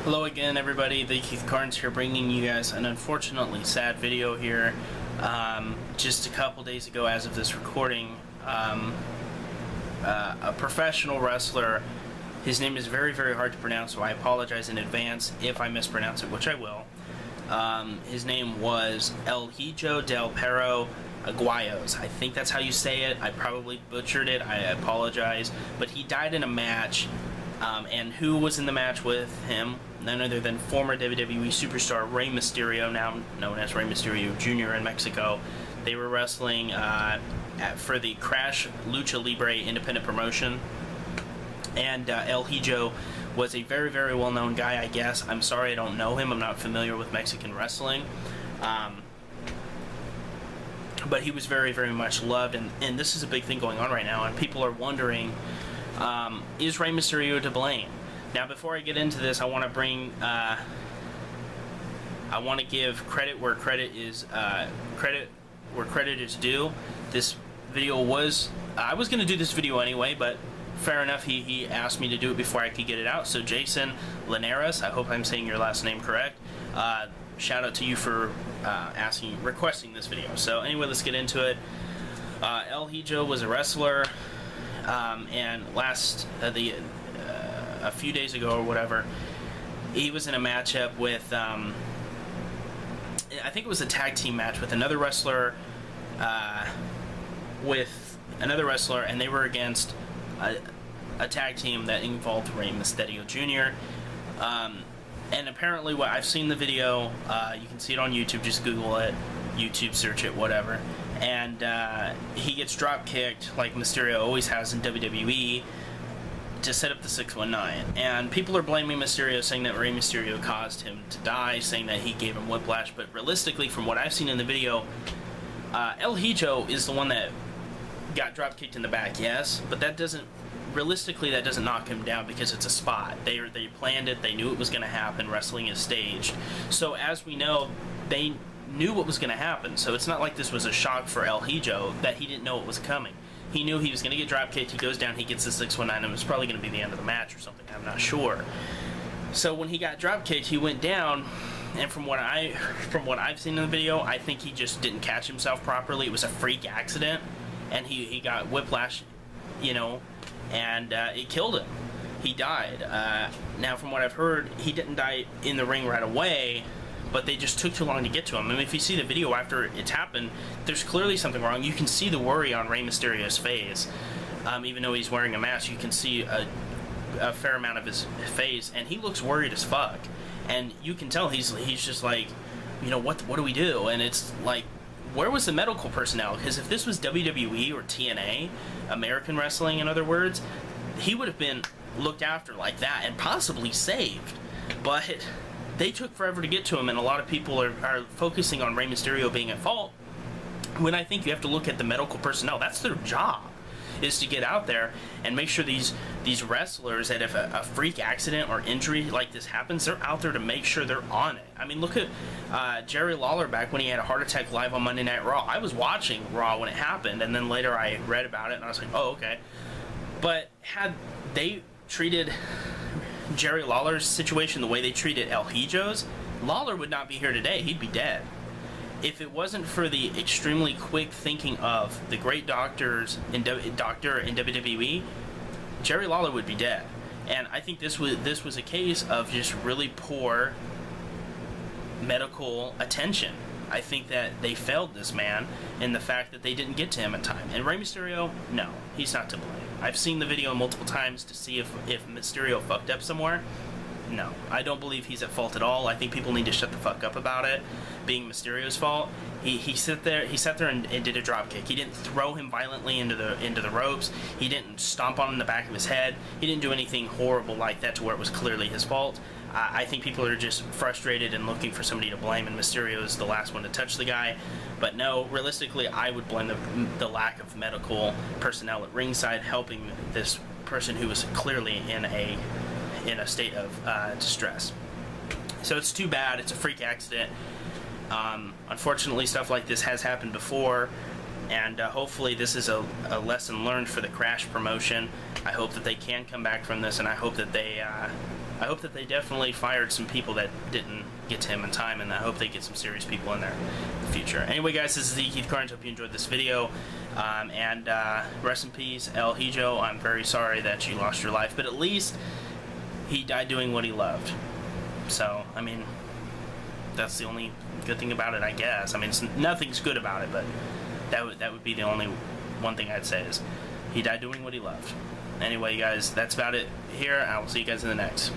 Hello again, everybody. The Keith Carnes here, bringing you guys an unfortunately sad video here. Just a couple days ago, as of this recording, a professional wrestler, his name is very, very hard to pronounce, so I apologize in advance if I mispronounce it, which I will. His name was Hijo Del Perro Aguayo. I think that's how you say it. I probably butchered it. I apologize. But he died in a match. And who was in the match with him? None other than former WWE superstar Rey Mysterio, now known as Rey Mysterio Jr. in Mexico. They were wrestling for the Crash Lucha Libre independent promotion. And El Hijo was a very, very well-known guy, I guess. I'm sorry I don't know him. I'm not familiar with Mexican wrestling. But he was very, very much loved. And this is a big thing going on right now. And people are wondering, is Rey Mysterio to blame? Now, before I get into this, I want to bring, I want to give credit where credit is due. This video was, I was going to do this video anyway, but fair enough, he asked me to do it before I could get it out. So Jason Linares, I hope I'm saying your last name correct. Shout out to you for requesting this video. So anyway, let's get into it. El Hijo was a wrestler. And a few days ago or whatever, he was in a matchup with, I think it was a tag team match with another wrestler, and they were against a tag team that involved Rey Mysterio Jr. And apparently, what I've seen the video, you can see it on YouTube. Just Google it, YouTube search it, whatever. And he gets drop kicked like Mysterio always has in WWE to set up the 619. And people are blaming Mysterio, saying that Rey Mysterio caused him to die, saying that he gave him whiplash. But realistically, from what I've seen in the video, El Hijo is the one that got drop kicked in the back, yes, but that doesn't, realistically, that doesn't knock him down because it's a spot. They planned it, they knew it was going to happen, wrestling is staged. So as we know, they knew what was going to happen, so it's not like this was a shock for El Hijo that he didn't know what was coming. He knew he was going to get drop kicked, he goes down, he gets the 619, and it was probably going to be the end of the match or something, I'm not sure. So when he got drop kicked, he went down, and from what I've seen in the video, I think he just didn't catch himself properly. It was a freak accident, and he got whiplash, you know, and it killed him. He died. Now, from what I've heard, he didn't die in the ring right away, but they just took too long to get to him. I mean, if you see the video after it's happened, there's clearly something wrong. You can see the worry on Rey Mysterio's face. Even though he's wearing a mask, you can see a fair amount of his face, and he looks worried as fuck. And you can tell he's just like, you know, what do we do? And it's like, where was the medical personnel? Because if this was WWE or TNA, American Wrestling in other words, he would have been looked after like that and possibly saved. But they took forever to get to him, and a lot of people are focusing on Rey Mysterio being at fault, when I think you have to look at the medical personnel. That's their job, is to get out there and make sure these wrestlers, that if a freak accident or injury like this happens, they're out there to make sure they're on it. I mean, look at Jerry Lawler back when he had a heart attack live on Monday Night Raw. I was watching Raw when it happened, and then later I read about it, and I was like, oh, okay. But had they treated Jerry Lawler's situation the way they treated El Hijo's, Lawler would not be here today. He'd be dead. If it wasn't for the extremely quick thinking of the great doctor in WWE, Jerry Lawler would be dead. And I think this was a case of just really poor medical attention. I think that they failed this man in the fact that they didn't get to him in time. And Rey Mysterio, no, he's not to blame. I've seen the video multiple times to see if Mysterio fucked up somewhere. No, I don't believe he's at fault at all. I think people need to shut the fuck up about it being Mysterio's fault. He sat there and did a drop kick. He didn't throw him violently into the ropes. He didn't stomp on him in the back of his head. He didn't do anything horrible like that to where it was clearly his fault. I think people are just frustrated and looking for somebody to blame, and Mysterio is the last one to touch the guy. But no, realistically, I would blame the lack of medical personnel at ringside helping this person who was clearly in a state of distress. So it's too bad. It's a freak accident. Unfortunately, stuff like this has happened before, and hopefully this is a lesson learned for the Crash promotion. I hope that they can come back from this, and I hope that they I hope that they definitely fired some people that didn't get to him in time, and I hope they get some serious people in there in the future. Anyway, guys, this is the Keith Carnes. Hope you enjoyed this video. And rest in peace, El Hijo. I'm very sorry that you lost your life, but at least he died doing what he loved. So, I mean, that's the only good thing about it, I guess. I mean, nothing's good about it, but that would be the only one thing I'd say is he died doing what he loved. Anyway, guys, that's about it here. I will see you guys in the next.